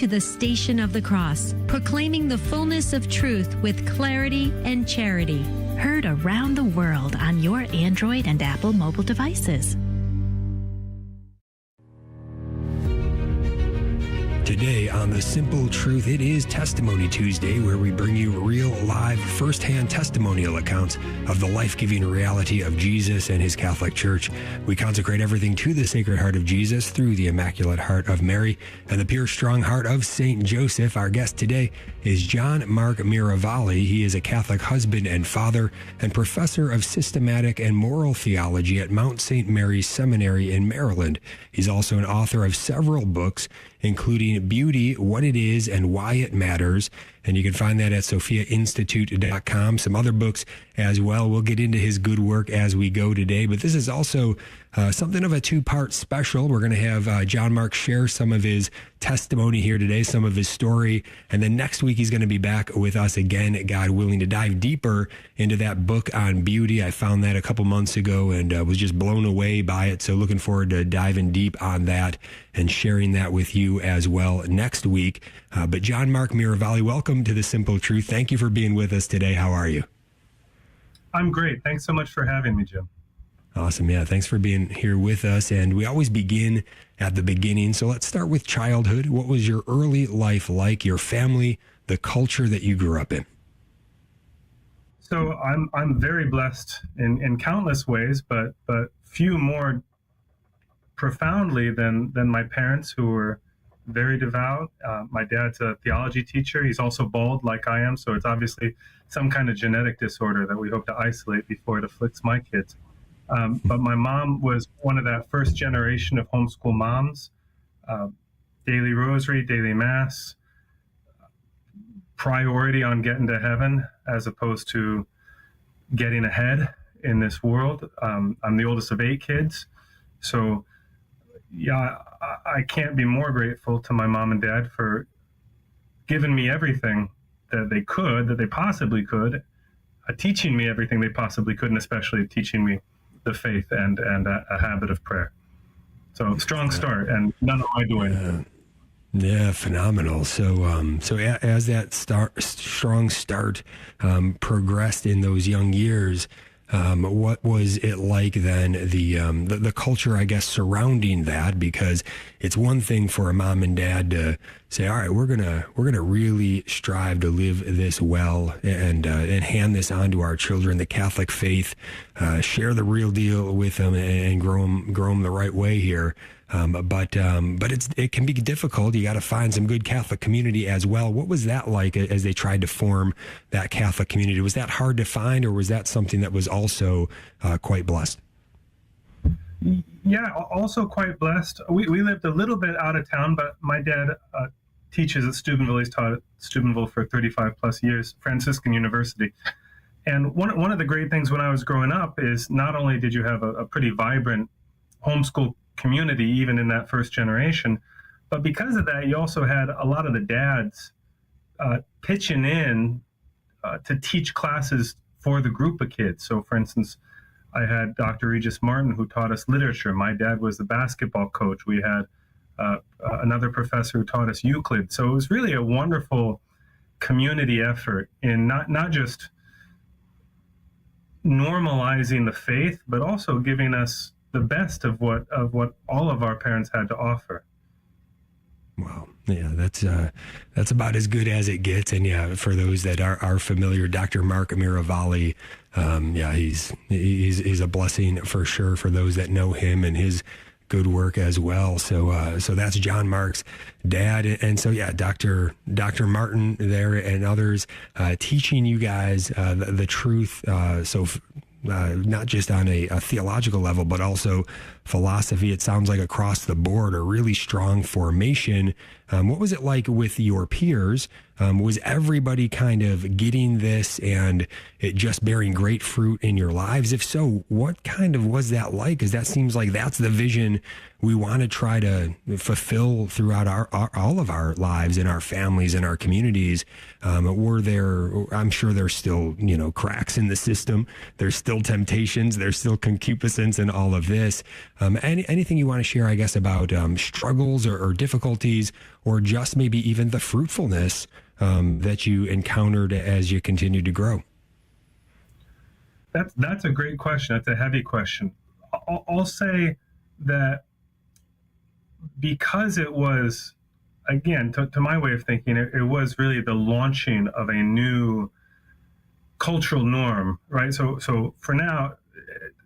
to the Station of the Cross, proclaiming the fullness of truth with clarity and charity. Heard around the world on your Android and Apple mobile devices. Today on The Simple Truth, it is Testimony Tuesday, where we bring you real, live, first-hand testimonial accounts of the life-giving reality of Jesus and his Catholic Church. We consecrate everything to the Sacred Heart of Jesus through the Immaculate Heart of Mary and the pure, strong heart of Saint Joseph. Our guest today is John Mark Miravalle. He is a Catholic husband and father and professor of systematic and moral theology at Mount St. Mary's Seminary in Maryland. He's also an author of several books, including Beauty, What It Is and Why It Matters. And you can find that at sophiainstitute.com. Some other books as well. We'll get into his good work as we go today. But this is also something of a two-part special. We're going to have John Mark share some of his testimony here today, some of his story. And then next week, he's going to be back with us again, God willing, to dive deeper into that book on beauty. I found that a couple months ago and was just blown away by it. So looking forward to diving deep on that and sharing that with you as well next week. But John Mark Miravalle, welcome to The Simple Truth. Thank you for being with us today. How are you? I'm great. Thanks so much for having me, Jim. Awesome. Yeah, thanks for being here with us. And we always begin at the beginning. So let's start with childhood. What was your early life like, your family, the culture that you grew up in? So I'm very blessed in countless ways, but few more profoundly than my parents, who were very devout. My dad's a theology teacher. He's also bald like I am. So it's obviously some kind of genetic disorder that we hope to isolate before it afflicts my kids. But my mom was one of that first generation of homeschool moms. Daily rosary, daily mass, priority on getting to heaven as opposed to getting ahead in this world. I'm the oldest of 8 kids. So yeah, I can't be more grateful to my mom and dad for giving me everything that they possibly could, teaching me everything they possibly could, and especially teaching me the faith and a habit of prayer. So strong start, and none of my doing. Yeah, phenomenal. So as that strong start progressed in those young years, what was it like then, the culture, I guess, surrounding that? Because it's one thing for a mom and dad to say, all right, we're gonna really strive to live this well and hand this on to our children, the Catholic faith, share the real deal with them and grow them the right way here. But it can be difficult. You got to find some good Catholic community as well. What was that like as they tried to form that Catholic community? Was that hard to find, or was that something that was also quite blessed? Yeah, also quite blessed. We lived a little bit out of town, but my dad teaches at Steubenville. He's taught at Steubenville for 35 plus years, Franciscan University. And one of the great things when I was growing up is not only did you have a pretty vibrant homeschool community, even in that first generation, but because of that, you also had a lot of the dads pitching in to teach classes for the group of kids. So for instance, I had Dr. Regis Martin, who taught us literature. My dad was the basketball coach. We had another professor who taught us Euclid. So it was really a wonderful community effort in not just normalizing the faith, but also giving us the best of what all of our parents had to offer. Wow. Yeah, that's about as good as it gets. And yeah, for those that are familiar, Dr. Mark Miravalle, he's a blessing for sure for those that know him and his good work as well. So that's John Mark's dad. And so, yeah, Dr. Martin there and others teaching you guys the truth. Not just on a theological level, but also philosophy. It sounds like across the board, a really strong formation. What was it like with your peers? Was everybody kind of getting this and it just bearing great fruit in your lives? If so, what kind of was that like? Because that seems like that's the vision we want to try to fulfill throughout all of our lives and our families and our communities. I'm sure there's still, cracks in the system. There's still temptations. There's still concupiscence and all of this. Anything you want to share, I guess, about struggles or difficulties or just maybe even the fruitfulness that you encountered as you continued to grow? That's a great question. That's a heavy question. I'll say that because it was, again, to my way of thinking, it was really the launching of a new cultural norm, right? So for now,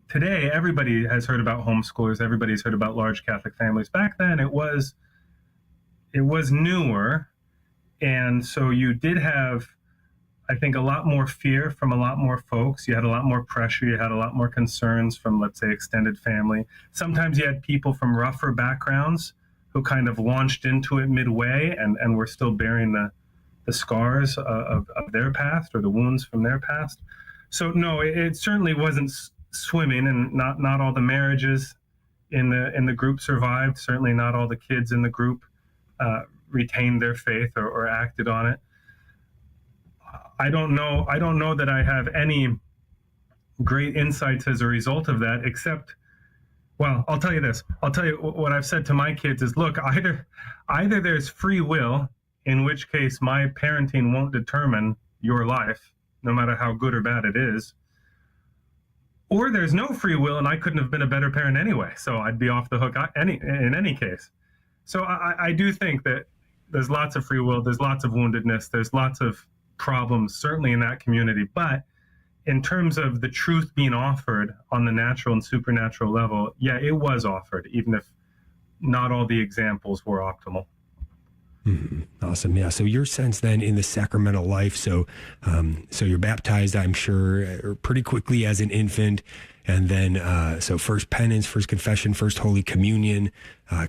today, everybody has heard about homeschoolers. Everybody's heard about large Catholic families. Back then, it was newer, and so you did have, I think, a lot more fear from a lot more folks. You had a lot more pressure. You had a lot more concerns from, let's say, extended family. Sometimes you had people from rougher backgrounds who kind of launched into it midway and were still bearing the scars of their past, or the wounds from their past. So no, it certainly wasn't swimming, and not all the marriages in the group survived. Certainly not all the kids in the group retained their faith or acted on it. I don't know that I have any great insights as a result of that, except, well, I'll tell you this. I'll tell you what I've said to my kids is, look, either there's free will, in which case my parenting won't determine your life, no matter how good or bad it is, or there's no free will and I couldn't have been a better parent anyway, so I'd be off the hook in any case. So I do think that there's lots of free will, there's lots of woundedness, there's lots of problems, certainly in that community. But in terms of the truth being offered on the natural and supernatural level, yeah, it was offered, even if not all the examples were optimal. Mm-hmm. Awesome. Yeah. So your sense then in the sacramental life, so you're baptized, I'm sure, pretty quickly as an infant. And then, so first penance, first confession, first Holy Communion,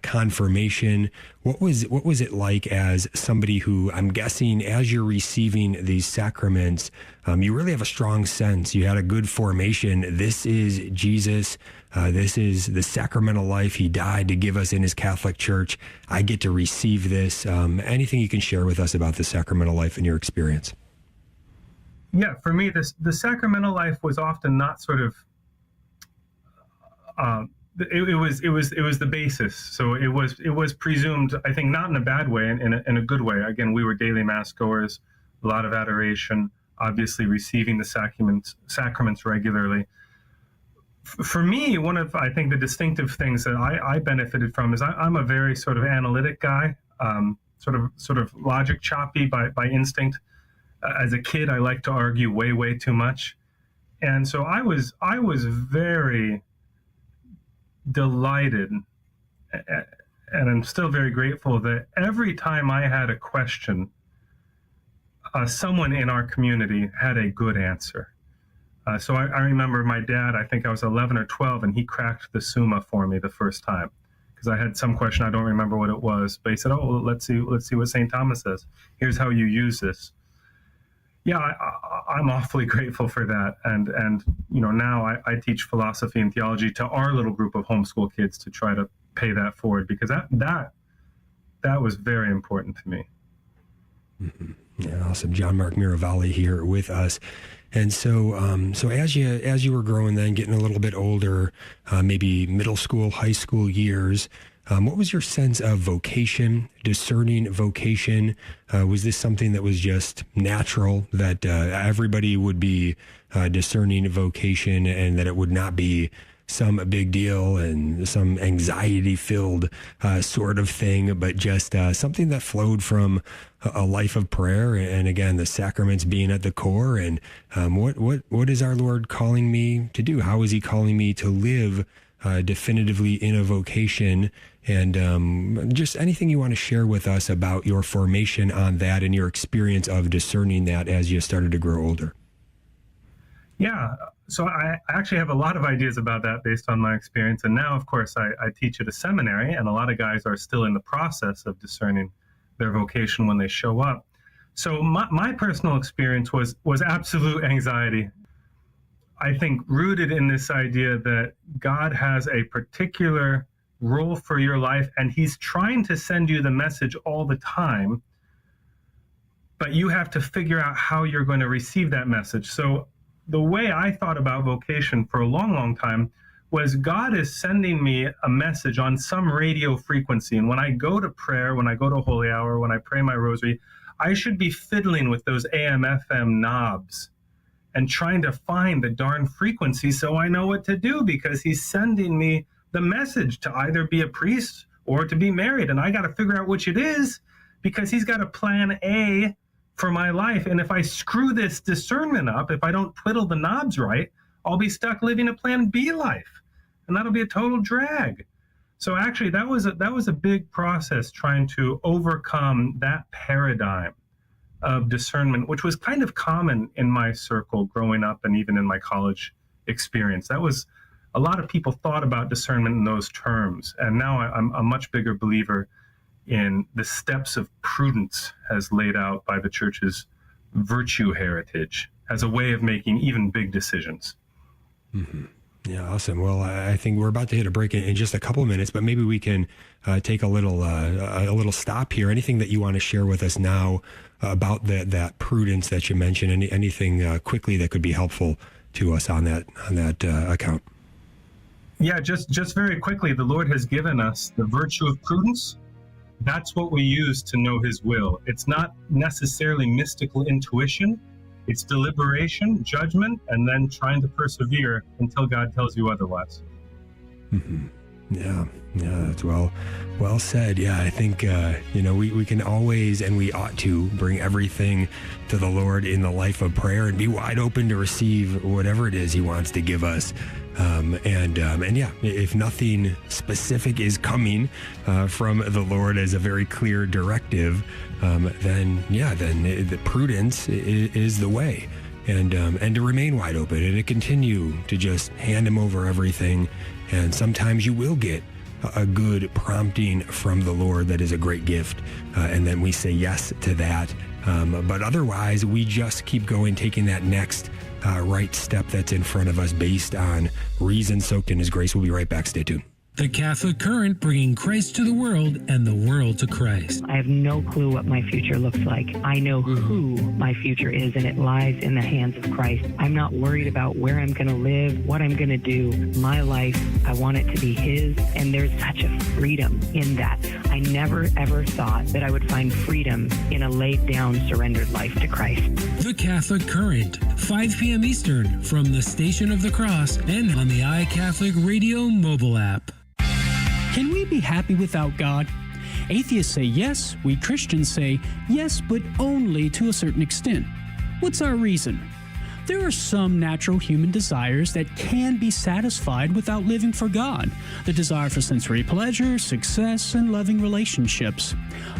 confirmation. What was it like as somebody who, I'm guessing, as you're receiving these sacraments, you really have a strong sense. You had a good formation. This is Jesus. This is the sacramental life. He died to give us in his Catholic Church. I get to receive this. Anything you can share with us about the sacramental life in your experience? Yeah, for me, the sacramental life was often not sort of, it was the basis. So it was presumed, I think, not in a bad way, in a good way. Again, we were daily mass goers, a lot of adoration, obviously receiving the sacraments regularly. For me, one of, I think, the distinctive things that I benefited from is I'm a very sort of analytic guy, sort of logic choppy by instinct. As a kid, I liked to argue way too much, and so I was very delighted, and I'm still very grateful that every time I had a question, someone in our community had a good answer. So I remember my dad, I think I was 11 or 12, and he cracked the Summa for me the first time, because I had some question, I don't remember what it was, but he said, oh, let's see what St. Thomas says. Here's how you use this. Yeah, I'm awfully grateful for that. And now I teach philosophy and theology to our little group of homeschool kids to try to pay that forward, because that was very important to me. Mm-hmm. Yeah, awesome. John Mark Miravalle here with us. And so as you were growing then, getting a little bit older, maybe middle school, high school years, what was your sense of vocation, discerning vocation? Was this something that was just natural, that everybody would be discerning vocation, and that it would not be some big deal and some anxiety-filled sort of thing, but just something that flowed from a life of prayer, and again, the sacraments being at the core? And what is our Lord calling me to do? How is he calling me to live definitively in a vocation? And just anything you want to share with us about your formation on that and your experience of discerning that as you started to grow older. Yeah, so I actually have a lot of ideas about that based on my experience. And now, of course, I teach at a seminary, and a lot of guys are still in the process of discerning their vocation when they show up. So my personal experience was absolute anxiety. I think rooted in this idea that God has a particular role for your life, and he's trying to send you the message all the time, but you have to figure out how you're going to receive that message. So the way I thought about vocation for a long time was God is sending me a message on some radio frequency. And when I go to prayer, when I go to holy hour, when I pray my rosary, I should be fiddling with those AM, FM knobs and trying to find the darn frequency so I know what to do, because he's sending me the message to either be a priest or to be married. And I got to figure out which it is, because he's got a plan A for my life. And if I screw this discernment up, if I don't twiddle the knobs right, I'll be stuck living a plan B life. And that'll be a total drag. So actually, that was a big process, trying to overcome that paradigm of discernment, which was kind of common in my circle growing up and even in my college experience. That was, a lot of people thought about discernment in those terms. And now I'm a much bigger believer in the steps of prudence as laid out by the church's virtue heritage as a way of making even big decisions. Mm-hmm. Yeah, awesome. Well, I think we're about to hit a break in just a couple of minutes, but maybe we can take a little stop here. Anything that you want to share with us now about that prudence that you mentioned? Anything quickly that could be helpful to us on that account? Yeah, just very quickly, the Lord has given us the virtue of prudence. That's what we use to know his will. It's not necessarily mystical intuition. It's deliberation, judgment, and then trying to persevere until God tells you otherwise. Mm-hmm. Yeah, that's well said. Yeah, I think, we can always, and we ought to, bring everything to the Lord in the life of prayer and be wide open to receive whatever it is he wants to give us. If nothing specific is coming from the Lord as a very clear directive, then the prudence is the way, and to remain wide open and to continue to just hand him over everything. And sometimes you will get a good prompting from the Lord that is a great gift, and then we say yes to that. But otherwise, we just keep going, taking that next right step that's in front of us based on reason soaked in his grace. We'll be right back. Stay tuned. The Catholic Current, bringing Christ to the world and the world to Christ. I have no clue what my future looks like. I know who my future is, and it lies in the hands of Christ. I'm not worried about where I'm going to live, what I'm going to do. My life, I want it to be his, and there's such a freedom in that. I never, ever thought that I would find freedom in a laid-down, surrendered life to Christ. The Catholic Current, 5 p.m. Eastern, from the Station of the Cross and on the iCatholic Radio mobile app. Can we be happy without God? Atheists say yes, we Christians say yes, but only to a certain extent. What's our reason? There are some natural human desires that can be satisfied without living for God. The desire for sensory pleasure, success, and loving relationships.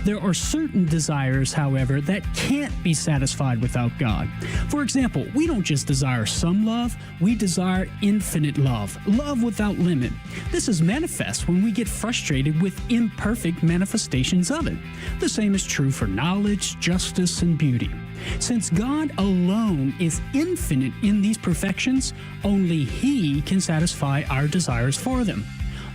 There are certain desires, however, that can't be satisfied without God. For example, we don't just desire some love, we desire infinite love, love without limit. This is manifest when we get frustrated with imperfect manifestations of it. The same is true for knowledge, justice, and beauty. Since God alone is infinite in these perfections, only He can satisfy our desires for them.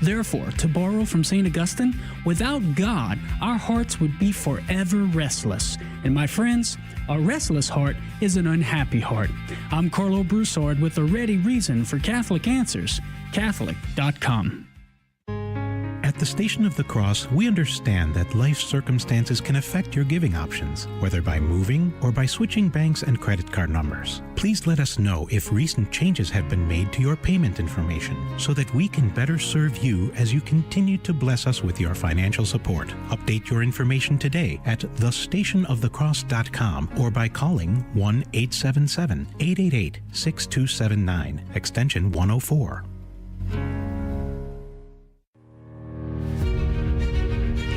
Therefore, to borrow from St. Augustine, without God, our hearts would be forever restless. And my friends, a restless heart is an unhappy heart. I'm Carlo Broussard with a ready reason for Catholic Answers, Catholic.com. At the Station of the Cross, we understand that life circumstances can affect your giving options, whether by moving or by switching banks and credit card numbers. Please let us know if recent changes have been made to your payment information so that we can better serve you as you continue to bless us with your financial support. Update your information today at thestationofthecross.com or by calling 1-877-888-6279, extension 104.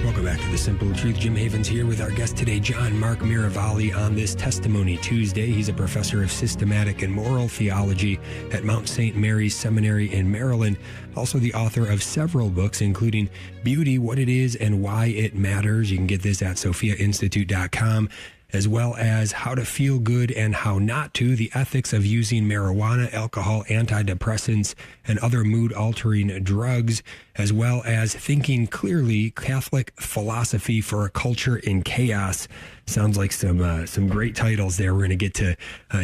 Welcome back to The Simple Truth. Jim Havens here with our guest today, John Mark Miravalle, on this Testimony Tuesday. He's a professor of systematic and moral theology at Mount St. Mary's Seminary in Maryland. Also the author of several books, including Beauty, What It Is and Why It Matters. You can get this at sophiainstitute.com. As well as How to Feel Good and How Not to, the ethics of using marijuana, alcohol, antidepressants, and other mood-altering drugs. as well as Thinking Clearly, Catholic Philosophy for a Culture in Chaos. Sounds like some great titles there. We're going to get to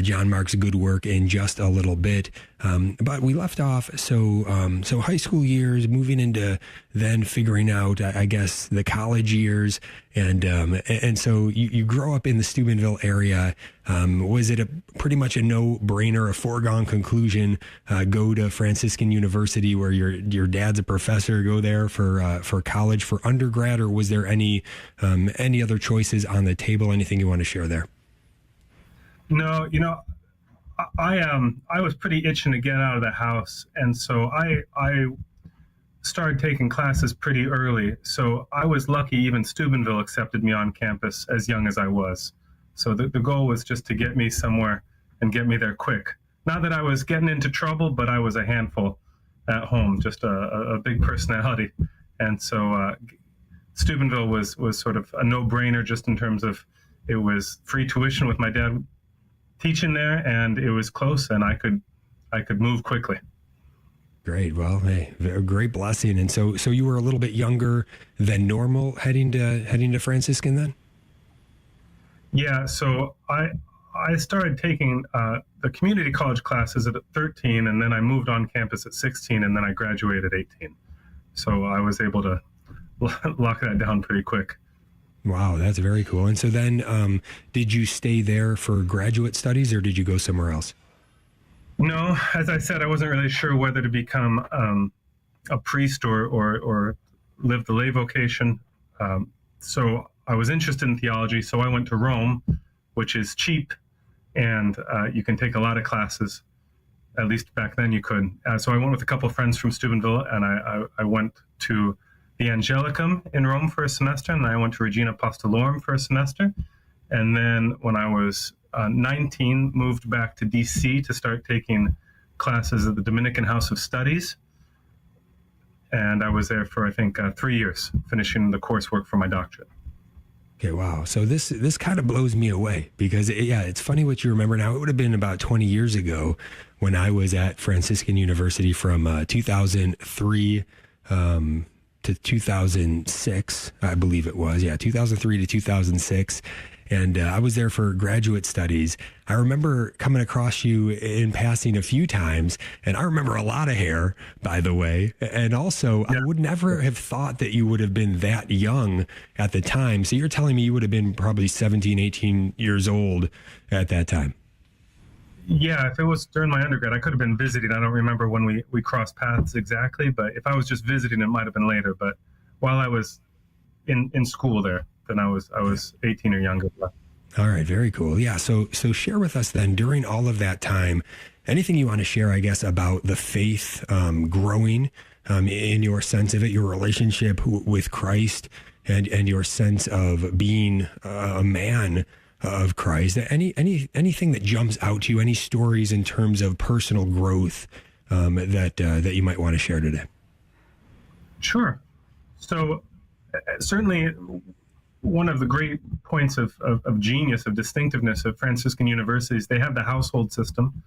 John Mark's good work in just a little bit. But we left off, so high school years, moving into then figuring out, I guess, the college years. And so you grow up in the Steubenville area. Was it pretty much a no-brainer, a foregone conclusion, go to Franciscan University where your dad's a professor, go there for college, for undergrad, or was there any other choices on the table? Anything you want to share there? No, I was pretty itching to get out of the house, and so I started taking classes pretty early. So I was lucky even Steubenville accepted me on campus as young as I was. So the goal was just to get me somewhere and get me there quick. Not that I was getting into trouble, but I was a handful at home, just a big personality. And so Steubenville was sort of a no-brainer, just in terms of it was free tuition with my dad teaching there, and it was close, and I could move quickly. Great. Well, hey, a great blessing. And so you were a little bit younger than normal heading to Franciscan then? Yeah. So I started taking the community college classes at 13, and then I moved on campus at 16, and then I graduated at 18. So I was able to lock that down pretty quick. Wow, that's very cool. And so then did you stay there for graduate studies, or did you go somewhere else? No, as I said, I wasn't really sure whether to become a priest or live the lay vocation. So I was interested in theology, so I went to Rome, which is cheap, and you can take a lot of classes. At least back then you could. So I went with a couple of friends from Steubenville, and I went to the Angelicum in Rome for a semester, and I went to Regina Apostolorum for a semester. And then when I was 19, moved back to DC to start taking classes at the Dominican House of Studies. And I was there for, I think, 3 years, finishing the coursework for my doctorate. Okay, wow. So this kind of blows me away because, it's funny what you remember now. It would have been about 20 years ago when I was at Franciscan University from 2003 to 2006, I believe it was. Yeah, 2003 to 2006. And I was there for graduate studies. I remember coming across you in passing a few times, and I remember a lot of hair, by the way. And also, I would never have thought that you would have been that young at the time. So you're telling me you would have been probably 17, 18 years old at that time. Yeah, if it was during my undergrad, I could have been visiting. I don't remember when we crossed paths exactly, but if I was just visiting, it might have been later. But while I was in school there, then I was 18 or younger. All right, very cool. Yeah, so share with us then, during all of that time, anything you want to share, I guess, about the faith growing in your sense of it, your relationship with Christ, and your sense of being a man of Christ. Anything that jumps out to you, any stories in terms of personal growth that you might want to share today? Sure. So certainly one of the great points of genius, of distinctiveness of Franciscan universities, they have the household system.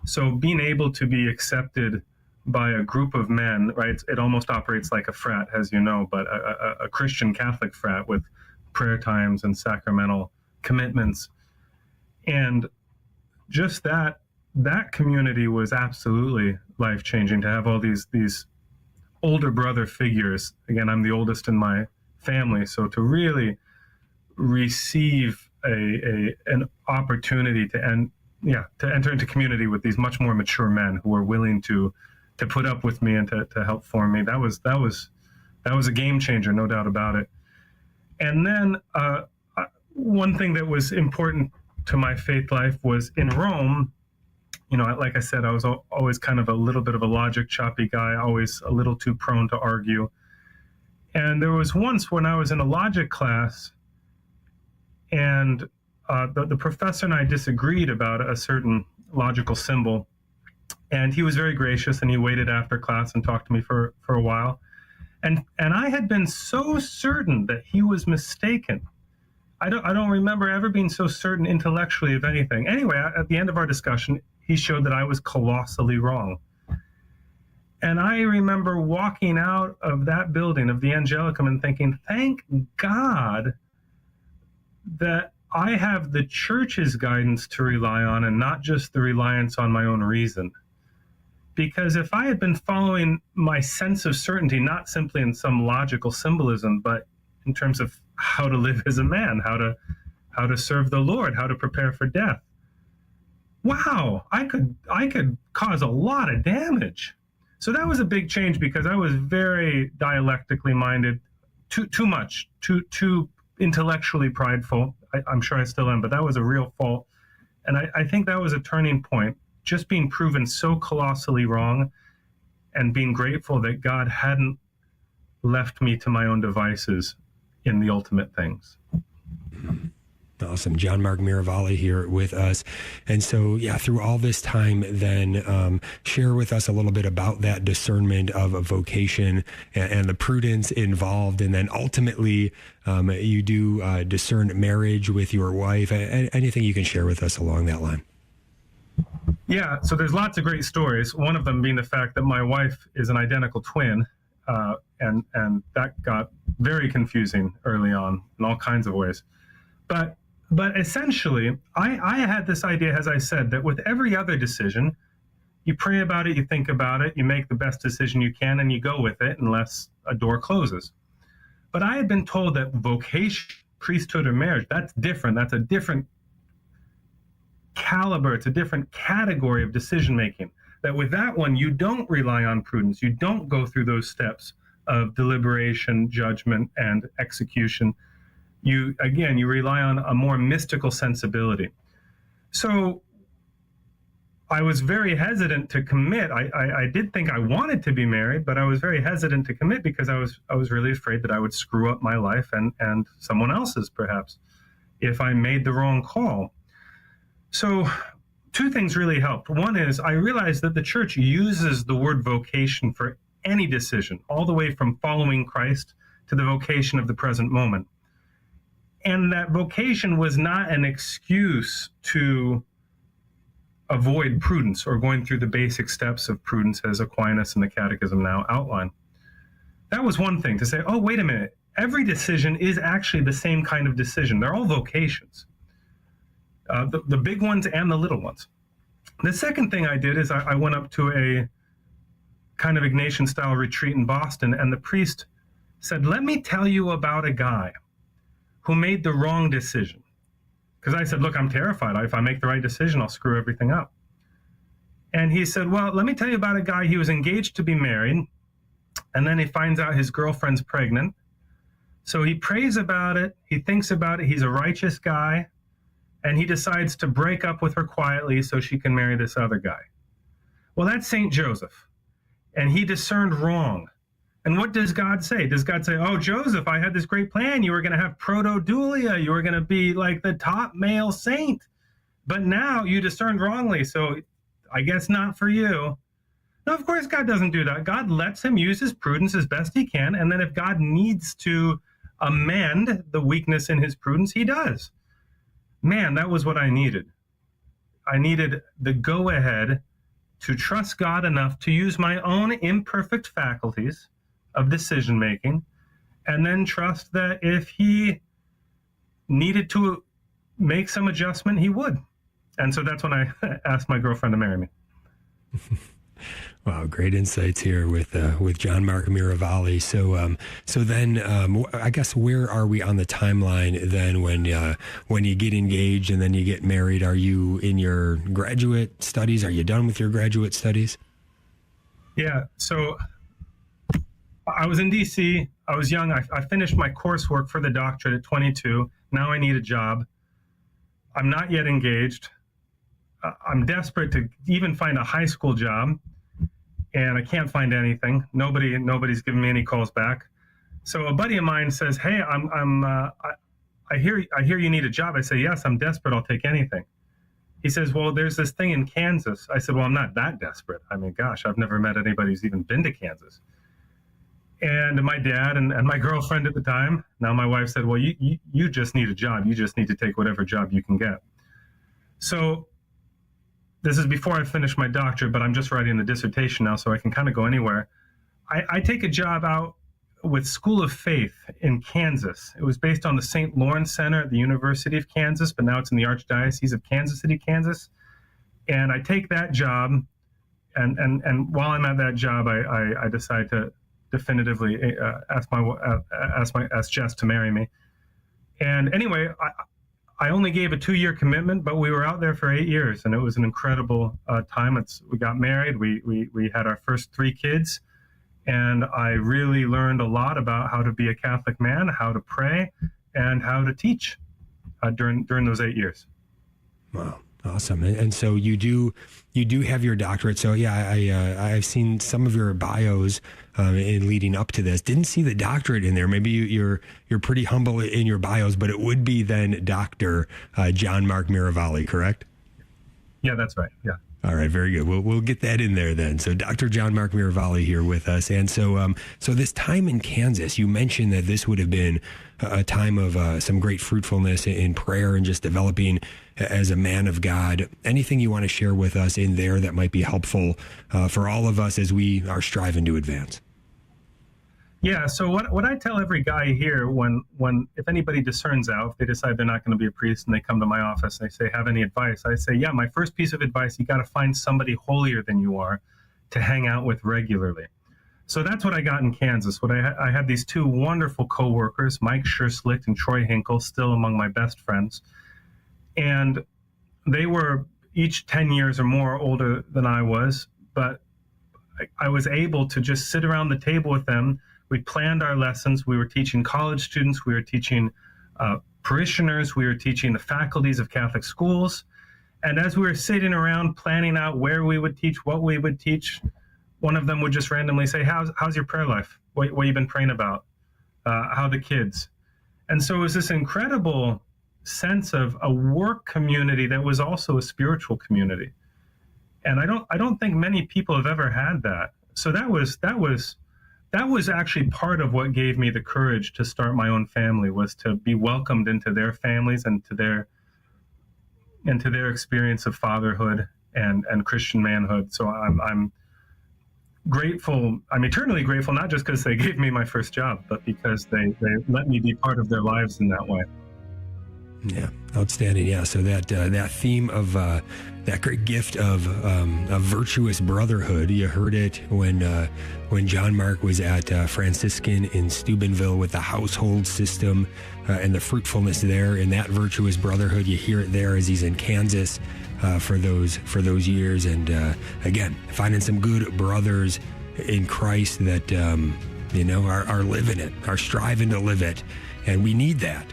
So being able to be accepted by a group of men, right? It almost operates like a frat, as you know, but a Christian Catholic frat with prayer times and sacramental commitments. And just that community was absolutely life-changing, to have all these older brother figures. Again, I'm the oldest in my family, so to really receive an opportunity to enter into community with these much more mature men who were willing to put up with me and to help form me, that was a game changer, no doubt about it. And then one thing that was important to my faith life was in Rome. You know, like I said, I was always kind of a little bit of a logic choppy guy, always a little too prone to argue. And there was once when I was in a logic class, and the professor and I disagreed about a certain logical symbol. And he was very gracious, and he waited after class and talked to me for a while. And I had been so certain that he was mistaken. I don't remember ever being so certain intellectually of anything. Anyway, at the end of our discussion, he showed that I was colossally wrong. And I remember walking out of that building of the Angelicum and thinking, thank God that I have the church's guidance to rely on and not just the reliance on my own reason. Because if I had been following my sense of certainty, not simply in some logical symbolism, but in terms of how to live as a man, how to serve the Lord, how to prepare for death, wow, I could cause a lot of damage. So that was a big change because I was very dialectically minded, too intellectually prideful. I'm sure I still am, but that was a real fault. And I think that was a turning point, just being proven so colossally wrong and being grateful that God hadn't left me to my own devices in the ultimate things. Awesome. John Mark Miravalle here with us. And so, yeah, through all this time, then share with us a little bit about that discernment of a vocation and the prudence involved. And then ultimately, you do discern marriage with your wife. Anything you can share with us along that line? Yeah, so there's lots of great stories. One of them being the fact that my wife is an identical twin. And that got very confusing early on in all kinds of ways. But essentially, I had this idea, as I said, that with every other decision, you pray about it, you think about it, you make the best decision you can, and you go with it unless a door closes. But I had been told that vocation, priesthood, or marriage, that's different. That's a different caliber. It's a different category of decision making. That with that one, you don't rely on prudence. You don't go through those steps of deliberation, judgment, and execution. You rely on a more mystical sensibility. So I was very hesitant to commit. I did think I wanted to be married, but I was very hesitant to commit because I was really afraid that I would screw up my life and someone else's, perhaps, if I made the wrong call. So two things really helped. One is I realized that the church uses the word vocation for any decision, all the way from following Christ to the vocation of the present moment. And that vocation was not an excuse to avoid prudence or going through the basic steps of prudence as Aquinas and the Catechism now outline. That was one thing, to say, oh, wait a minute, every decision is actually the same kind of decision. They're all vocations, the big ones and the little ones. The second thing I did is I went up to a kind of Ignatian-style retreat in Boston, and the priest said, let me tell you about a guy who made the wrong decision. Because I said, look, I'm terrified. If I make the right decision, I'll screw everything up. And he said, well, let me tell you about a guy. He was engaged to be married, and then he finds out his girlfriend's pregnant. So he prays about it. He thinks about it. He's a righteous guy. And he decides to break up with her quietly so she can marry this other guy. Well, that's St. Joseph. And he discerned wrong. And what does God say? Does God say, oh, Joseph, I had this great plan. You were going to have protodulia. You were going to be like the top male saint. But now you discerned wrongly, so I guess not for you. No, of course God doesn't do that. God lets him use his prudence as best he can. And then if God needs to amend the weakness in his prudence, he does. Man, that was what I needed. I needed the go-ahead to trust God enough to use my own imperfect faculties of decision-making, and then trust that if he needed to make some adjustment, he would. And so that's when I asked my girlfriend to marry me. Wow, great insights here with John Mark Miravalle. So then, I guess, where are we on the timeline then when you get engaged and then you get married? Are you in your graduate studies? Are you done with your graduate studies? Yeah, so I was in D.C. I was young. I finished my coursework for the doctorate at 22. Now I need a job. I'm not yet engaged. I'm desperate to even find a high school job, and I can't find anything. Nobody's giving me any calls back. So a buddy of mine says, "Hey, I hear you need a job." I say, "Yes, I'm desperate. I'll take anything." He says, "Well, there's this thing in Kansas." I said, "Well, I'm not that desperate. I mean, gosh, I've never met anybody who's even been to Kansas." And my dad and my girlfriend at the time, now my wife, said, "Well, you just need a job. You just need to take whatever job you can get." So this is before I finished my doctorate, but I'm just writing the dissertation now, so I can kind of go anywhere. I take a job out with School of Faith in Kansas. It was based on the St. Lawrence Center at the University of Kansas, but now it's in the Archdiocese of Kansas City, Kansas. And I take that job, and while I'm at that job, I decide to definitively ask Jess to marry me. And anyway, I only gave a 2-year commitment, but we were out there for 8 years, and it was an incredible time. We got married. We had our first 3 kids. And I really learned a lot about how to be a Catholic man, how to pray, and how to teach during those 8 years. Wow, awesome! And so you do have your doctorate. So yeah, I've seen some of your bios in leading up to this. Didn't see the doctorate in there. Maybe you're pretty humble in your bios, but it would be then Dr. John Mark Miravalle, correct? Yeah, that's right. Yeah. All right, very good. We'll get that in there then. So Dr. John Mark Miravalle here with us. And so this time in Kansas, you mentioned that this would have been a time of some great fruitfulness in prayer and just developing as a man of God. Anything you want to share with us in there that might be helpful for all of us as we are striving to advance? Yeah, so what I tell every guy here when if anybody discerns out, if they decide they're not going to be a priest and they come to my office and they say, have any advice? I say, yeah, my first piece of advice, you got to find somebody holier than you are to hang out with regularly. So that's what I got in Kansas. I had these 2 wonderful coworkers, Mike Schurslicht and Troy Hinkle, still among my best friends. And they were each 10 years or more older than I was, but I was able to just sit around the table with them. We planned our lessons. We were teaching college students. We were teaching parishioners. We were teaching the faculties of Catholic schools. And as we were sitting around planning out where we would teach, what we would teach, one of them would just randomly say, how's your prayer life? What you been praying about? How are the kids? And so it was this incredible sense of a work community that was also a spiritual community. And I don't think many people have ever had that. So that was actually part of what gave me the courage to start my own family, was to be welcomed into their families and to their experience of fatherhood and Christian manhood. So I'm grateful. I'm eternally grateful, not just because they gave me my first job, but because they let me be part of their lives in that way. Yeah, outstanding. Yeah, so that theme of that great gift of virtuous brotherhood, you heard it when John Mark was at Franciscan in Steubenville with the household system and the fruitfulness there in that virtuous brotherhood. You hear it there as he's in Kansas for those years, and again, finding some good brothers in Christ that are living it, are striving to live it. And we need that.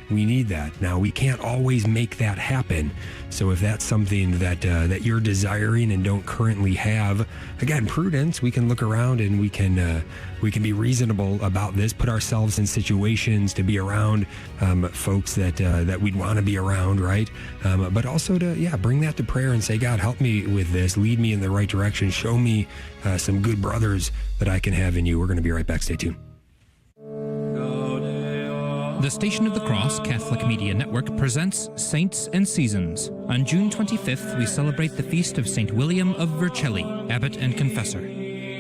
Now, we can't always make that happen. So if that's something that you're desiring and don't currently have, again, prudence, we can look around and we can be reasonable about this, put ourselves in situations to be around folks that we'd want to be around, right? But also to, bring that to prayer and say, God, help me with this. Lead me in the right direction. Show me some good brothers that I can have in you. We're going to be right back. Stay tuned. The Station of the Cross Catholic Media Network presents Saints and Seasons. On June 25th, we celebrate the feast of St. William of Vercelli, abbot and confessor.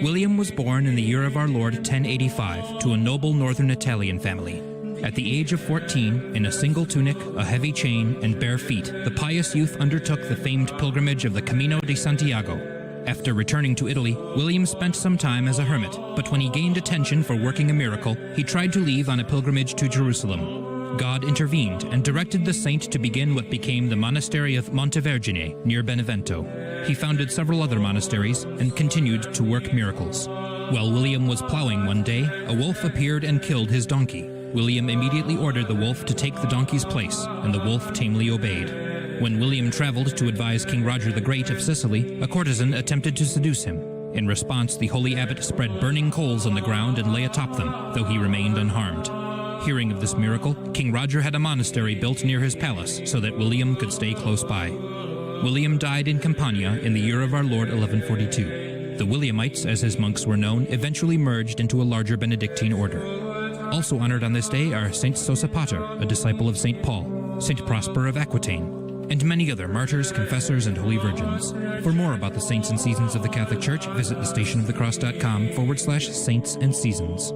William was born in the year of our Lord 1085 to a noble northern Italian family. At the age of 14, in a single tunic, a heavy chain, and bare feet, the pious youth undertook the famed pilgrimage of the Camino de Santiago. After returning to Italy, William spent some time as a hermit, but when he gained attention for working a miracle, he tried to leave on a pilgrimage to Jerusalem. God intervened and directed the saint to begin what became the monastery of Montevergine near Benevento. He founded several other monasteries and continued to work miracles. While William was plowing one day, a wolf appeared and killed his donkey. William immediately ordered the wolf to take the donkey's place, and the wolf tamely obeyed. When William traveled to advise King Roger the Great of Sicily, a courtesan attempted to seduce him. In response, the holy abbot spread burning coals on the ground and lay atop them, though he remained unharmed. Hearing of this miracle, King Roger had a monastery built near his palace so that William could stay close by. William died in Campania in the year of our Lord 1142. The Williamites, as his monks were known, eventually merged into a larger Benedictine order. Also honored on this day are Saint Sosipater, a disciple of St. Paul, Saint Prosper of Aquitaine, and many other martyrs, confessors, and holy virgins. For more about the saints and seasons of the Catholic Church, visit thestationofthecross.com/saints and seasons.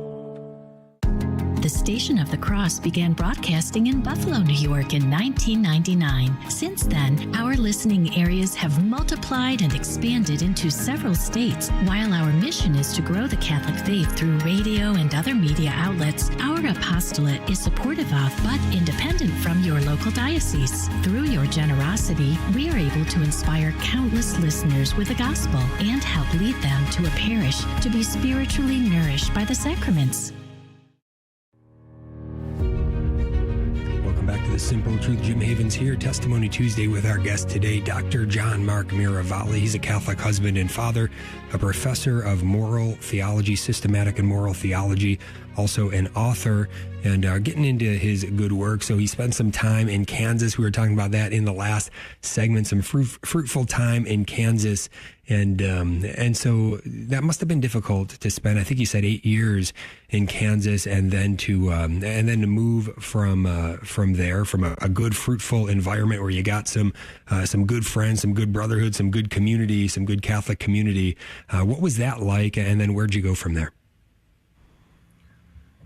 The Station of the Cross began broadcasting in Buffalo, New York in 1999. Since then, our listening areas have multiplied and expanded into several states. While our mission is to grow the Catholic faith through radio and other media outlets, our apostolate is supportive of but independent from your local diocese. Through your generosity, we are able to inspire countless listeners with the gospel and help lead them to a parish to be spiritually nourished by the sacraments. Back to the Simple Truth. Jim Havens here. Testimony Tuesday with our guest today, Dr. John Mark Miravalle. He's a Catholic husband and father, a professor of moral theology, systematic and moral theology, also an author, and getting into his good work. So he spent some time in Kansas. We were talking about that in the last segment, some fruitful time in Kansas. And so that must have been difficult to spend. I think you said 8 years in Kansas, and then to move from there, from a good fruitful environment where you got some good friends, some good brotherhood, some good community, some good Catholic community. What was that like? And then where'd you go from there?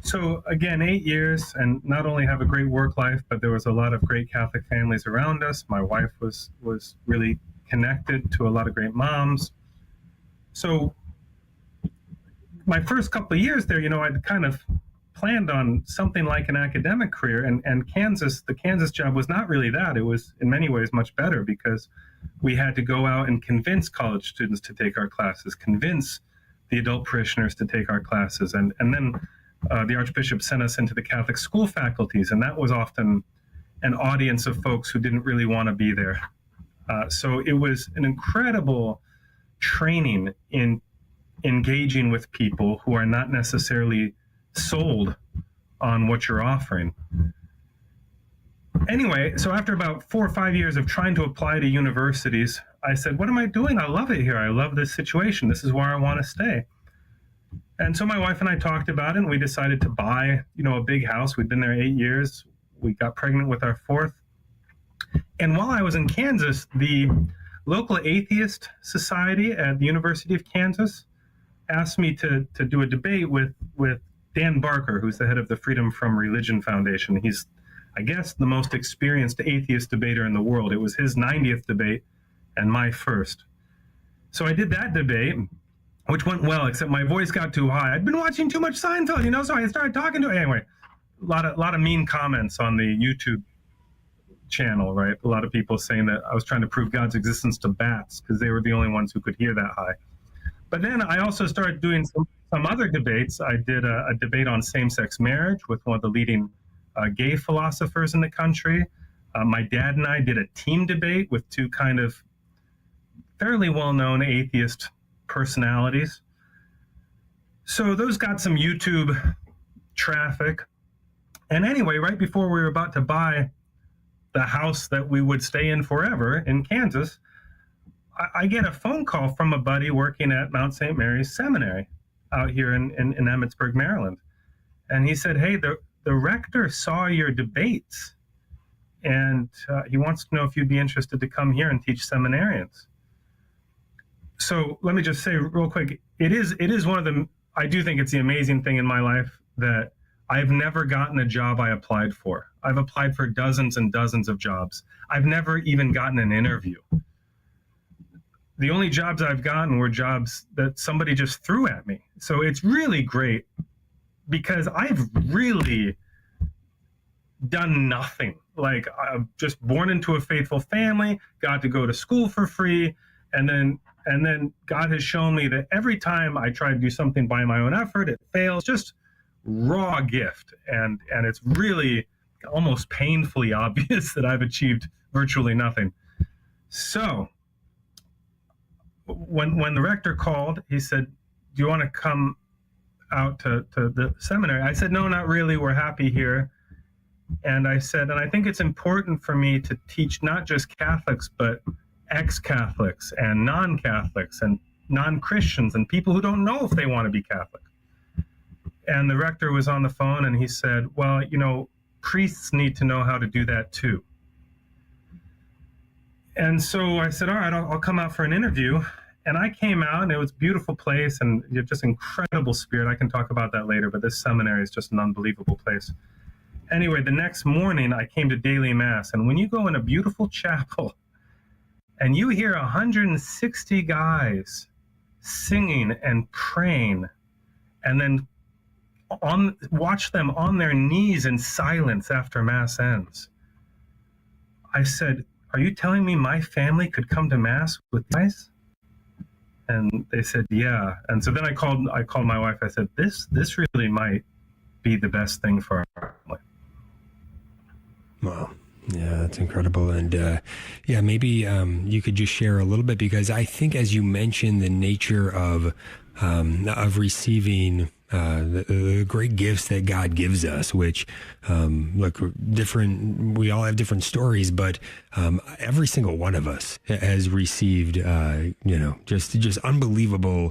So again, 8 years, and not only have a great work life, but there was a lot of great Catholic families around us. My wife was really connected to a lot of great moms. So my first couple of years there, I'd kind of planned on something like an academic career, and the Kansas job was not really that. It was in many ways much better because we had to go out and convince college students to take our classes, convince the adult parishioners to take our classes, and then the Archbishop sent us into the Catholic school faculties, and that was often an audience of folks who didn't really want to be there. So it was an incredible training in engaging with people who are not necessarily sold on what you're offering. Anyway, so after about 4 or 5 years of trying to apply to universities, I said, what am I doing? I love it here. I love this situation. This is where I want to stay. And so my wife and I talked about it, and we decided to buy, a big house. We'd been there 8 years. We got pregnant with our fourth. And while I was in Kansas, the local atheist society at the University of Kansas asked me to do a debate with Dan Barker, who's the head of the Freedom from Religion Foundation. He's, I guess, the most experienced atheist debater in the world. It was his 90th debate and my first. So I did that debate, which went well, except my voice got too high. I'd been watching too much Seinfeld, so I started talking to him. Anyway, a lot of mean comments on the YouTube channel, right? A lot of people saying that I was trying to prove God's existence to bats because they were the only ones who could hear that high. But then I also started doing some other debates. I did a debate on same-sex marriage with one of the leading gay philosophers in the country. My dad and I did a team debate with two kind of fairly well-known atheist personalities. So those got some YouTube traffic. And anyway, right before we were about to buy the house that we would stay in forever in Kansas, I get a phone call from a buddy working at Mount St. Mary's Seminary out here in Emmitsburg, Maryland. And he said, hey, the rector saw your debates, and he wants to know if you'd be interested to come here and teach seminarians. So let me just say real quick, it is one of the, I do think it's the amazing thing in my life that I've never gotten a job I applied for. I've applied for dozens and dozens of jobs. I've never even gotten an interview. The only jobs I've gotten were jobs that somebody just threw at me. So it's really great because I've really done nothing. Like, I'm just born into a faithful family, got to go to school for free, and then God has shown me that every time I try to do something by my own effort, it fails. Just raw gift, and it's really almost painfully obvious that I've achieved virtually nothing. So when the rector called, he said, do you want to come out to the seminary? I said, no, not really. We're happy here. And I said, and I think it's important for me to teach not just Catholics, but ex-Catholics and non-Catholics and non-Christians and people who don't know if they want to be Catholic. And the rector was on the phone, and he said, well, priests need to know how to do that too. And so I said, all right, I'll come out for an interview. And I came out, and it was a beautiful place and just incredible spirit. I can talk about that later, but this seminary is just an unbelievable place. Anyway, the next morning I came to daily mass, and when you go in a beautiful chapel and you hear 160 guys singing and praying, and then watch them on their knees in silence after mass ends, I said, are you telling me my family could come to mass with you guys? And they said, yeah. And so then I called my wife. I said, this really might be the best thing for our family. Wow. Yeah, that's incredible. And maybe you could just share a little bit, because I think, as you mentioned, the nature of receiving the great gifts that God gives us, which look different. We all have different stories, but every single one of us has received, just unbelievable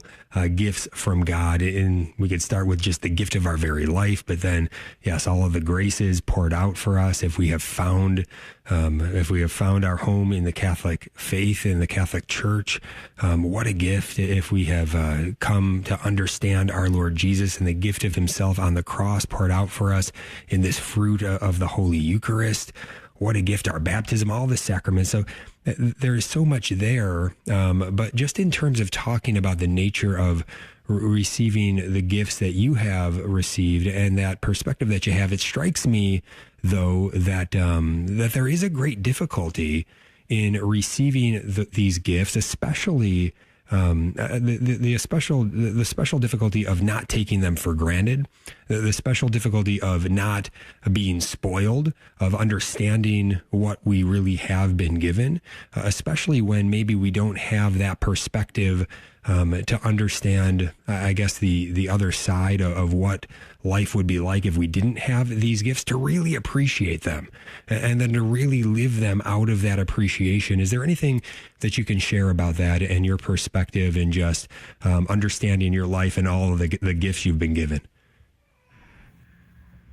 gifts from God. And we could start with just the gift of our very life, but then, yes, all of the graces poured out for us. If we have found our home in the Catholic faith, in the Catholic Church, what a gift! If we have come to understand our Lord Jesus and the gift of himself on the cross poured out for us in this fruit of the Holy Eucharist, what a gift! Our baptism, all the sacraments. So there is so much there. But just in terms of talking about the nature of receiving the gifts that you have received and that perspective that you have, it strikes me, though, that there is a great difficulty in receiving these gifts, especially the special difficulty of not taking them for granted, the special difficulty of not being spoiled, of understanding what we really have been given, especially when maybe we don't have that perspective to understand, I guess, the other side of what life would be like if we didn't have these gifts, to really appreciate them and then to really live them out of that appreciation. Is there anything that you can share about that and your perspective and just understanding your life and all of the gifts you've been given?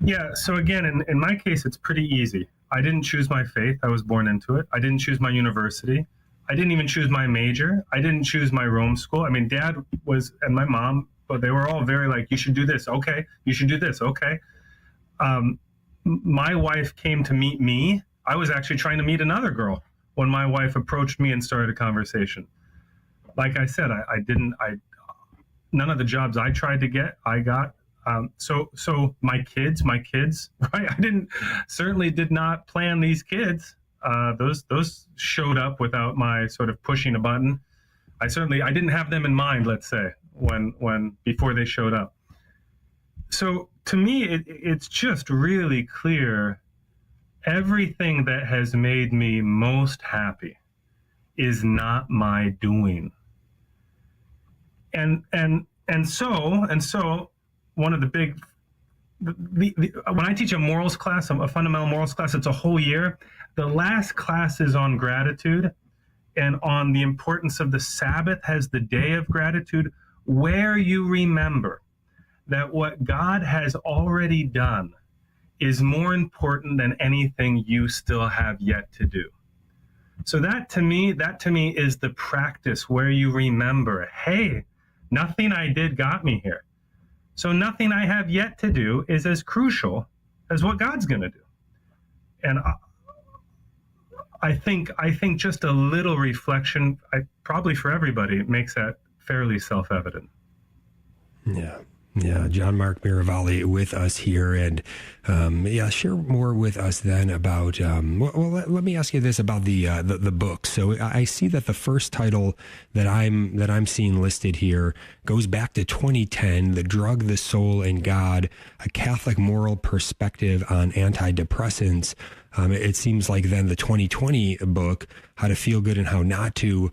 Yeah, so again, in my case, it's pretty easy. I didn't choose my faith. I was born into it. I didn't choose my university. I didn't even choose my major. I didn't choose my Rome school. I mean, Dad was, and my mom, but they were all very like, you should do this. Okay. You should do this. Okay. My wife came to meet me. I was actually trying to meet another girl when my wife approached me and started a conversation. Like I said, none of the jobs I tried to get, I got. So my kids, right? I certainly did not plan these kids. Those showed up without my sort of pushing a button. I didn't have them in mind, let's say, before they showed up. So to me, it's just really clear. Everything that has made me most happy is not my doing. And so one of the big, when I teach a morals class, a fundamental morals class, it's a whole year. The last class is on gratitude and on the importance of the Sabbath as the day of gratitude, where you remember that what God has already done is more important than anything you still have yet to do. So that to me is the practice where you remember, hey, nothing I did got me here. So nothing I have yet to do is as crucial as what God's going to do. And I think just a little reflection, probably for everybody, makes that fairly self-evident. Yeah, John Mark Miravalle with us here, and share more with us then about. Let me ask you this about the book. So I see that the first title that I'm seeing listed here goes back to 2010, "The Drug, the Soul, and God: A Catholic Moral Perspective on Antidepressants." It seems like then the 2020 book, "How to Feel Good and How Not to,"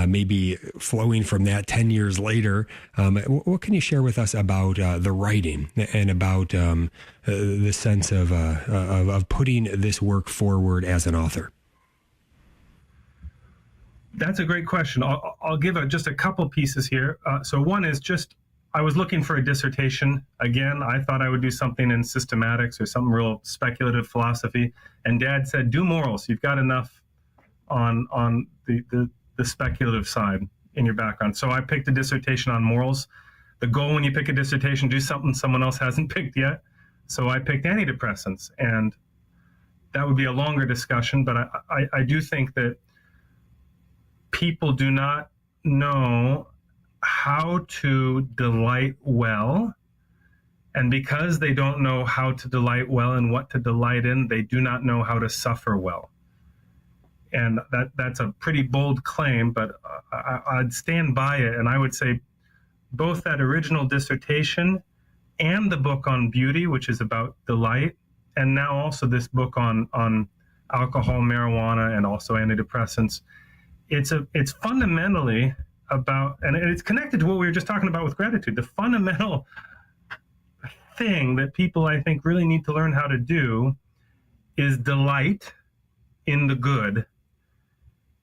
maybe flowing from that 10 years later. What can you share with us about the writing and about the sense of putting this work forward as an author? That's a great question. I'll give just a couple pieces here. So one is just, I was looking for a dissertation. Again, I thought I would do something in systematics or some real speculative philosophy. And Dad said, do morals. You've got enough on the speculative side in your background. So I picked a dissertation on morals. The goal when you pick a dissertation, do something someone else hasn't picked yet. So I picked antidepressants, and that would be a longer discussion, but I do think that people do not know how to delight well. And because they don't know how to delight well and what to delight in, they do not know how to suffer well. And that's a pretty bold claim, but I'd stand by it. And I would say both that original dissertation and the book on beauty, which is about delight, and now also this book on alcohol, marijuana, and also antidepressants, it's fundamentally about, and it's connected to what we were just talking about with gratitude, the fundamental thing that people, I think, really need to learn how to do is delight in the good.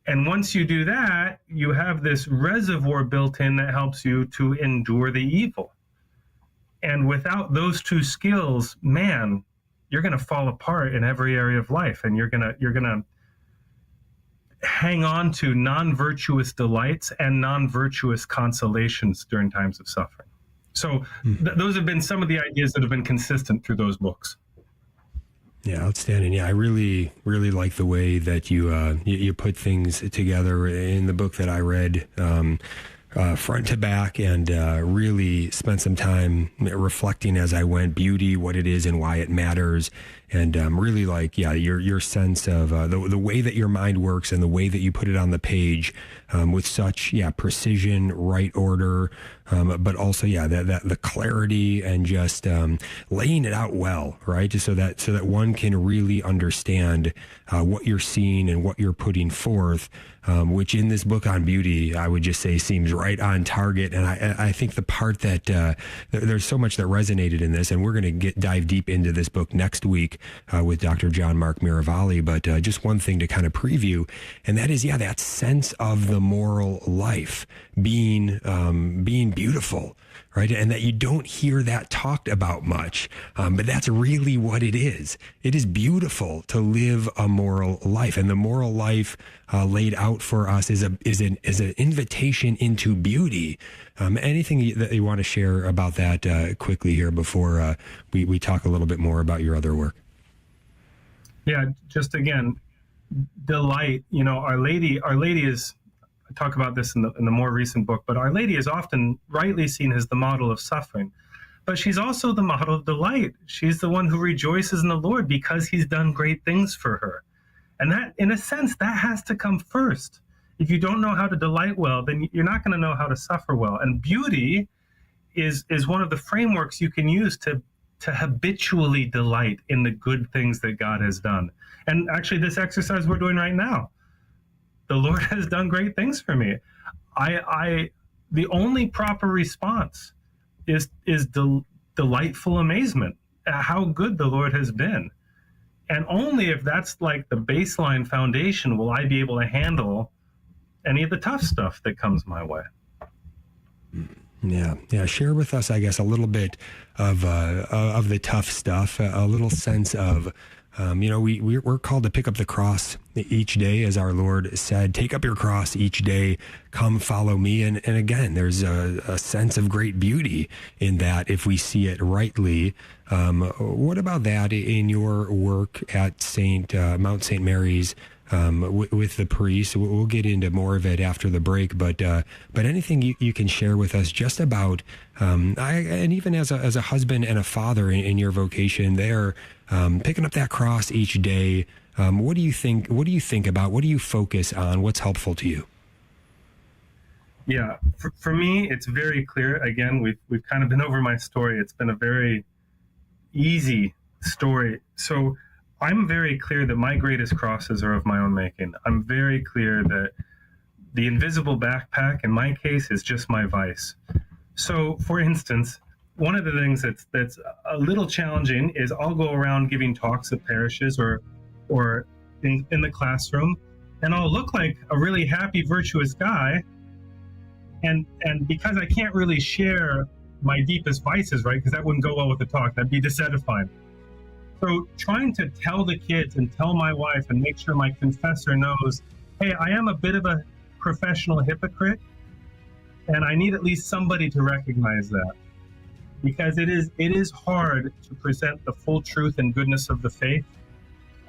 And once you do that, you have this reservoir built in that helps you to endure the evil. And without those two skills, man, you're going to fall apart in every area of life, and you're going to hang on to non-virtuous delights and non-virtuous consolations during times of suffering. So those have been some of the ideas that have been consistent through those books. Yeah, outstanding. Yeah, I really, really like the way that you put things together in the book that I read, front to back, and really spent some time reflecting as I went, beauty, what it is and why it matters. And really like, your sense of the way that your mind works and the way that you put it on the page with such, precision, right order, but also, the clarity and just laying it out well, right? Just so that one can really understand what you're seeing and what you're putting forth, which in this book on beauty, I would just say seems right on target. And I think the part that there's so much that resonated in this, and we're going to dive deep into this book next week with Dr. John Mark Miravalle, but just one thing to kind of preview, and that is, that sense of the moral life being beautiful, right? And that you don't hear that talked about much, but that's really what it is. It is beautiful to live a moral life, and the moral life laid out for us is an invitation into beauty. Anything that you want to share about that quickly here before we talk a little bit more about your other work? Yeah, just again, delight. Our Lady is. I talk about this in the more recent book, but Our Lady is often rightly seen as the model of suffering, but she's also the model of delight. She's the one who rejoices in the Lord because he's done great things for her. And that, in a sense, that has to come first. If you don't know how to delight well, then you're not going to know how to suffer well. And beauty is one of the frameworks you can use to habitually delight in the good things that God has done. And actually, this exercise we're doing right now, the Lord has done great things for me. The only proper response is delightful amazement at how good the Lord has been. And only if that's like the baseline foundation will I be able to handle any of the tough stuff that comes my way. Yeah. Share with us, I guess, a little bit of the tough stuff, a little sense of, we're called to pick up the cross each day, as our Lord said, take up your cross each day, come follow me. And again, there's a sense of great beauty in that if we see it rightly. What about that in your work at Mount St. Mary's with the priest? We'll get into more of it after the break, but anything you can share with us just about, and even as a husband and a father in your vocation there, picking up that cross each day. What do you think about? What do you focus on? What's helpful to you? Yeah, for me, it's very clear. Again, we've kind of been over my story. It's been a very easy story. So I'm very clear that my greatest crosses are of my own making. I'm very clear that the invisible backpack, in my case, is just my vice. So, for instance, one of the things that's a little challenging is I'll go around giving talks at parishes or in the classroom, and I'll look like a really happy, virtuous guy. And because I can't really share my deepest vices, right? Because that wouldn't go well with the talk. That'd be disedifying. So trying to tell the kids and tell my wife and make sure my confessor knows hey, I am a bit of a professional hypocrite, and I need at least somebody to recognize that, because it is hard to present the full truth and goodness of the faith,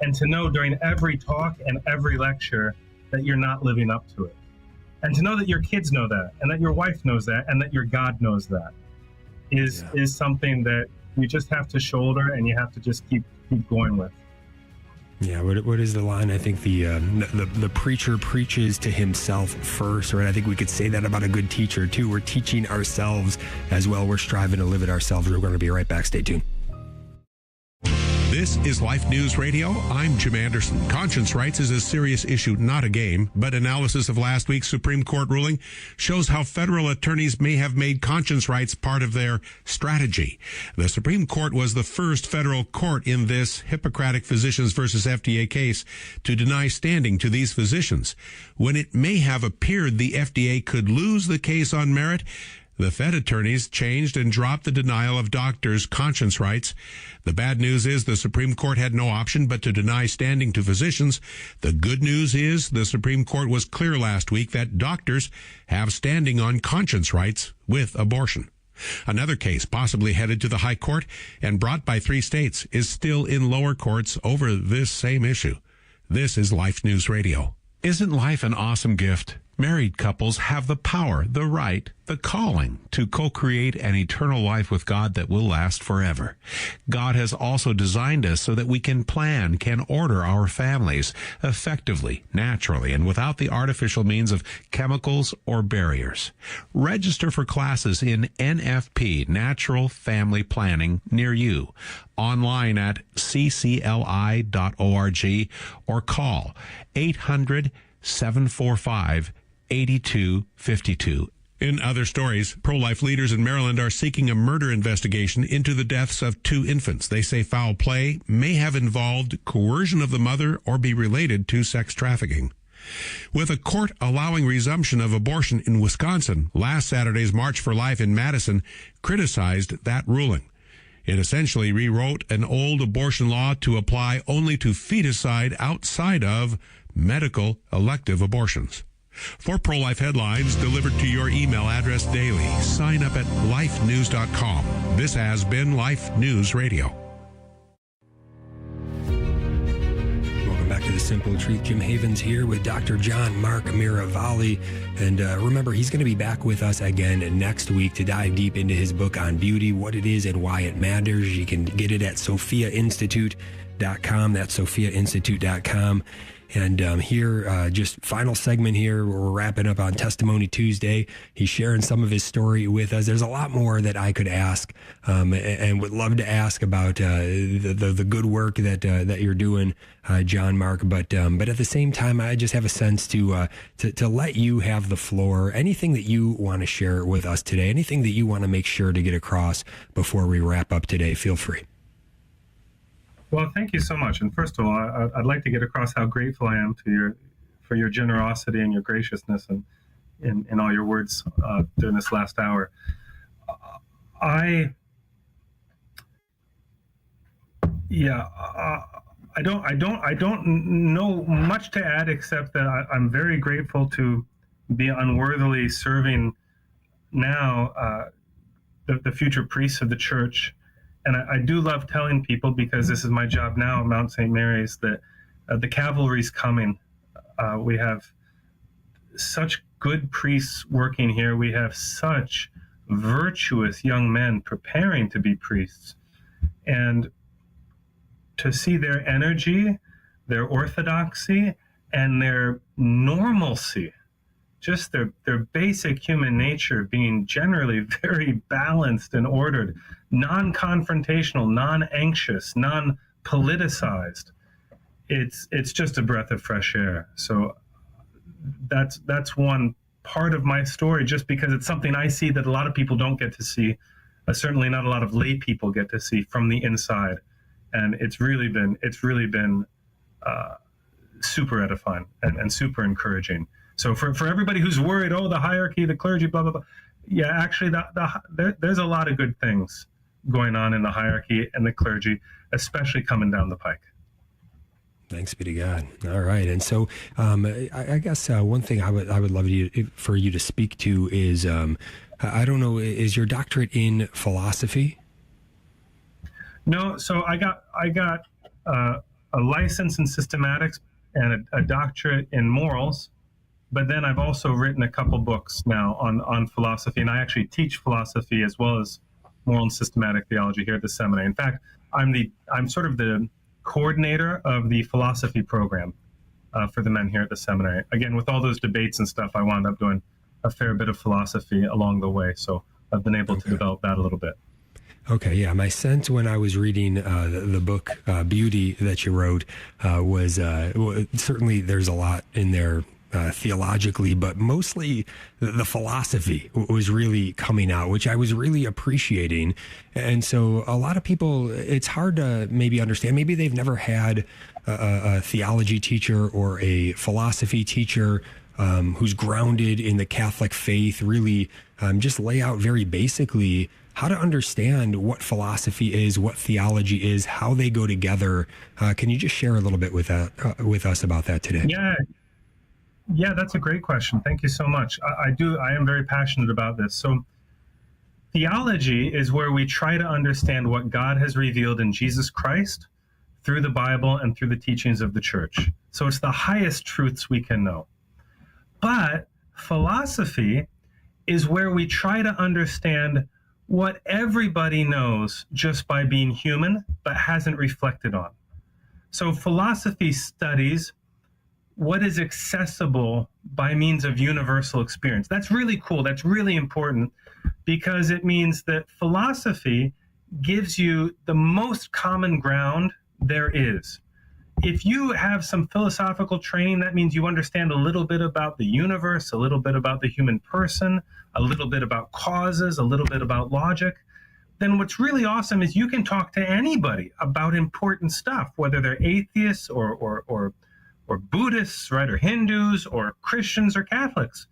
and to know during every talk and every lecture that you're not living up to it, and to know that your kids know that, and that your wife knows that, and that your God knows that, is something that you just have to shoulder, and you have to just keep going with. Yeah, what is the line? I think the preacher preaches to himself first, right? I think we could say that about a good teacher too. We're teaching ourselves as well. We're striving to live it ourselves. We're going to be right back. Stay tuned. This is Life News Radio. I'm Jim Anderson. Conscience rights is a serious issue, not a game, but analysis of last week's Supreme Court ruling shows how federal attorneys may have made conscience rights part of their strategy. The Supreme Court was the first federal court in this Hippocratic Physicians versus FDA case to deny standing to these physicians. When it may have appeared the FDA could lose the case on merit, the Fed attorneys changed and dropped the denial of doctors' conscience rights. The bad news is the Supreme Court had no option but to deny standing to physicians. The good news is the Supreme Court was clear last week that doctors have standing on conscience rights with abortion. Another case, possibly headed to the High Court and brought by 3 states, is still in lower courts over this same issue. This is Life News Radio. Isn't life an awesome gift? Married couples have the power, the right, the calling to co-create an eternal life with God that will last forever. God has also designed us so that we can plan, can order our families effectively, naturally, and without the artificial means of chemicals or barriers. Register for classes in NFP, Natural Family Planning, near you, online at ccli.org or call 800-745-8252. In other stories, pro-life leaders in Maryland are seeking a murder investigation into the deaths of 2 infants. They say foul play may have involved coercion of the mother or be related to sex trafficking. With a court allowing resumption of abortion in Wisconsin, last Saturday's March for Life in Madison criticized that ruling. It essentially rewrote an old abortion law to apply only to feticide outside of medical elective abortions. For pro-life headlines delivered to your email address daily, sign up at lifenews.com. This has been Life News Radio. Welcome back to The Simple Truth. Jim Havens here with Dr. John Mark Miravalle. And remember, he's going to be back with us again next week to dive deep into his book on beauty, what it is and why it matters. You can get it at sophiainstitute.com. That's sophiainstitute.com. And here, just final segment here, we're wrapping up on Testimony Tuesday. He's sharing some of his story with us. There's a lot more that I could ask and would love to ask about the good work that you're doing, John Mark. But at the same time, I just have a sense to let you have the floor. Anything that you want to share with us today, anything that you want to make sure to get across before we wrap up today, feel free. Well, thank you so much. And first of all, I'd like to get across how grateful I am for your generosity and your graciousness and in all your words during this last hour. I don't know much to add except that I'm very grateful to be unworthily serving now the future priests of the church. And I do love telling people, because this is my job now at Mount St. Mary's, that the cavalry's coming. We have such good priests working here. We have such virtuous young men preparing to be priests. And to see their energy, their orthodoxy, and their normalcy, just their basic human nature being generally very balanced and ordered, non-confrontational, non-anxious, non-politicized. It's just a breath of fresh air. So that's one part of my story, just because it's something I see that a lot of people don't get to see. Certainly not a lot of lay people get to see from the inside. And it's really been super edifying and super encouraging. So for everybody who's worried, the hierarchy, the clergy, blah, blah, blah. Yeah, actually, there's a lot of good things going on in the hierarchy and the clergy, especially coming down the pike. Thanks be to God. All right, and so I guess one thing I would love for you to speak to is I don't know, is your doctorate in philosophy? No, so I got a license in systematics and a doctorate in morals, but then I've also written a couple books now on philosophy, and I actually teach philosophy as well as moral and systematic theology here at the seminary. In fact, I'm sort of the coordinator of the philosophy program for the men here at the seminary. Again, with all those debates and stuff, I wound up doing a fair bit of philosophy along the way, so I've been able to develop that a little bit. Okay, yeah. My sense when I was reading the book Beauty that you wrote was certainly there's a lot in there theologically, but mostly the philosophy was really coming out, which I was really appreciating. And so a lot of people, it's hard to maybe understand. Maybe they've never had a theology teacher or a philosophy teacher who's grounded in the Catholic faith, really just lay out very basically how to understand what philosophy is, what theology is, how they go together. Can you just share a little bit with us about that today? Yeah, that's a great question. Thank you so much. I am very passionate about this. So theology is where we try to understand what God has revealed in Jesus Christ through the Bible and through the teachings of the church. So it's the highest truths we can know. But philosophy is where we try to understand what everybody knows just by being human, but hasn't reflected on. So philosophy studies what is accessible by means of universal experience. That's really cool. That's really important because it means that philosophy gives you the most common ground there is. If you have some philosophical training, that means you understand a little bit about the universe, a little bit about the human person, a little bit about causes, a little bit about logic. Then what's really awesome is you can talk to anybody about important stuff, whether they're atheists or Buddhists, right, or Hindus or Christians or Catholics.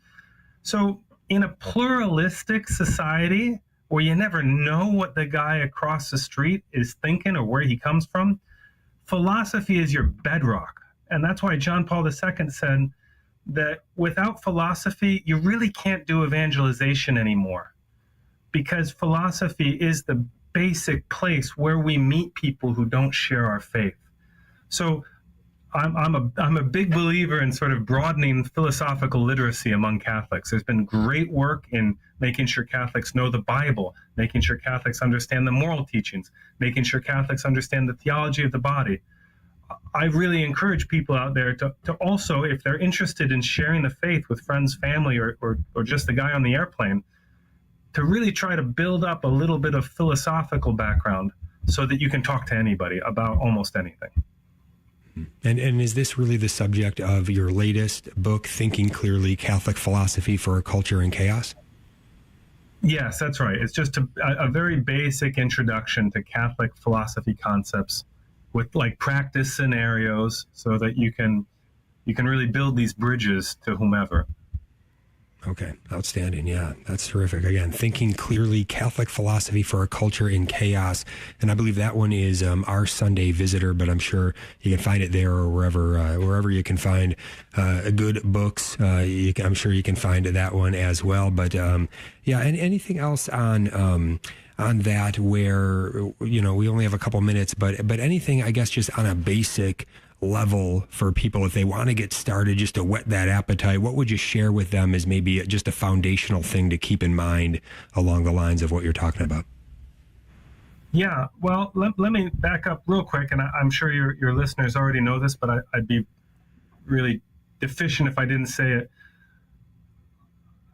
So in a pluralistic society where you never know what the guy across the street is thinking or where he comes from, philosophy is your bedrock. And that's why John Paul II said that without philosophy, you really can't do evangelization anymore, because philosophy is the basic place where we meet people who don't share our faith. So I'm a big believer in sort of broadening philosophical literacy among Catholics. There's been great work in making sure Catholics know the Bible, making sure Catholics understand the moral teachings, making sure Catholics understand the theology of the body. I really encourage people out there to also, if they're interested in sharing the faith with friends, family, or just the guy on the airplane, to really try to build up a little bit of philosophical background so that you can talk to anybody about almost anything. And is this really the subject of your latest book, Thinking Clearly, Catholic Philosophy for a Culture in Chaos? Yes, that's right. It's just a very basic introduction to Catholic philosophy concepts with like practice scenarios so that you can really build these bridges to whomever. Okay, outstanding. Yeah, that's terrific. Again, Thinking Clearly, Catholic Philosophy for a Culture in Chaos. And I believe that one is Our Sunday Visitor, but I'm sure you can find it there or wherever you can find good books. I'm sure you can find that one as well. But yeah, and anything else on that where, we only have a couple minutes, but anything, I guess, just on a basic level for people if they want to get started, just to whet that appetite, what would you share with them as maybe just a foundational thing to keep in mind along the lines of what you're talking about? Yeah, well, let me back up real quick, and I'm sure your listeners already know this, but I'd be really deficient if I didn't say it.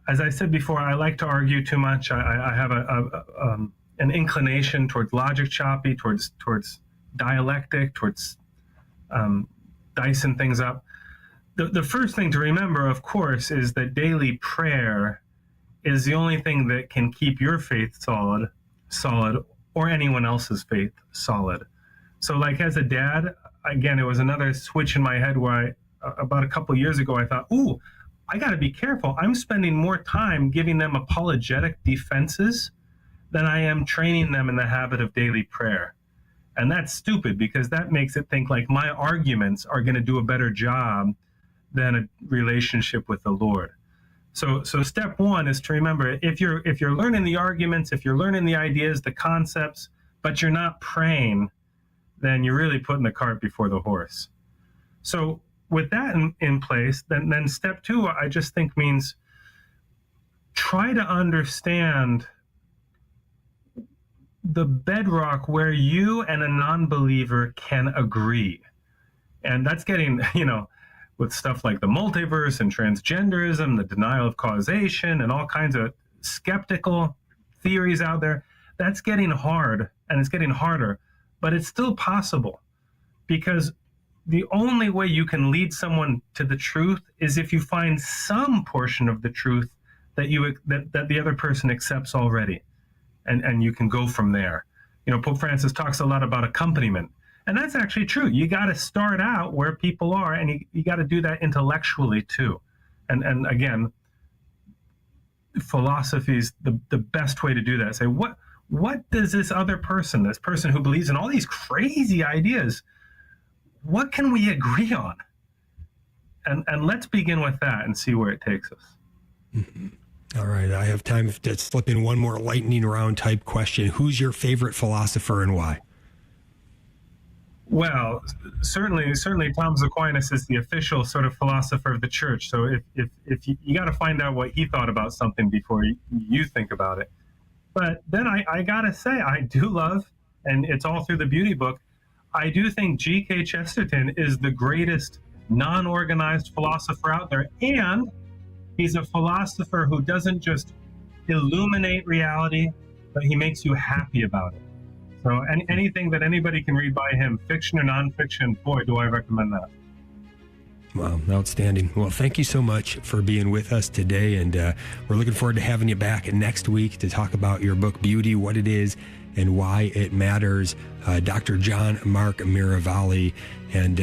As I said before, I like to argue too much. I have an inclination towards logic choppy, towards dialectic, towards dicing things up. The first thing to remember, of course, is that daily prayer is the only thing that can keep your faith solid, or anyone else's faith solid. So like as a dad, again, it was another switch in my head where about a couple years ago, I thought, ooh, I got to be careful. I'm spending more time giving them apologetic defenses than I am training them in the habit of daily prayer. And that's stupid, because that makes it think like my arguments are going to do a better job than a relationship with the Lord. So step one is to remember, if you're learning the arguments, if you're learning the ideas, the concepts, but you're not praying, then you're really putting the cart before the horse. So with that in place, then step two, I just think means try to understand the bedrock where you and a non-believer can agree. And that's getting, with stuff like the multiverse and transgenderism, the denial of causation, and all kinds of skeptical theories out there. That's getting hard, and it's getting harder, but it's still possible, because the only way you can lead someone to the truth is if you find some portion of the truth that the other person accepts already, and you can go from there. Pope Francis talks a lot about accompaniment, and that's actually true. You got to start out where people are, and you got to do that intellectually too. And again, philosophy is the best way to do that. Say, what does this other person, this person who believes in all these crazy ideas, what can we agree on? And let's begin with that and see where it takes us. Mm-hmm. All right, I have time to slip in one more lightning round type question. Who's your favorite philosopher and why? Well, certainly Thomas Aquinas is the official sort of philosopher of the church. So if you got to find out what he thought about something before you think about it. But then I got to say, I do love, and it's all through the Beauty book, I do think G.K. Chesterton is the greatest non-organized philosopher out there. And he's a philosopher who doesn't just illuminate reality, but he makes you happy about it. So anything that anybody can read by him, fiction or nonfiction, boy, do I recommend that. Wow, outstanding. Well, thank you so much for being with us today, and we're looking forward to having you back next week to talk about your book, Beauty, what it is and why it matters. Dr. John Mark Miravalle. And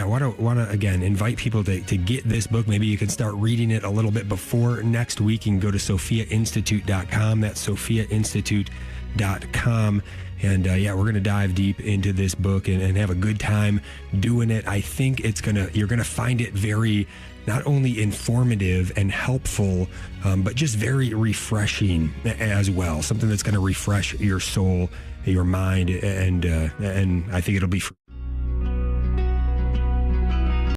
want to again invite people to get this book. Maybe you can start reading it a little bit before next week. You can go to sophiainstitute.com. That's sophiainstitute.com. And we're going to dive deep into this book and have a good time doing it. I think you're going to find it very, not only informative and helpful, but just very refreshing as well. Something that's going to refresh your soul, your mind, and I think it'll be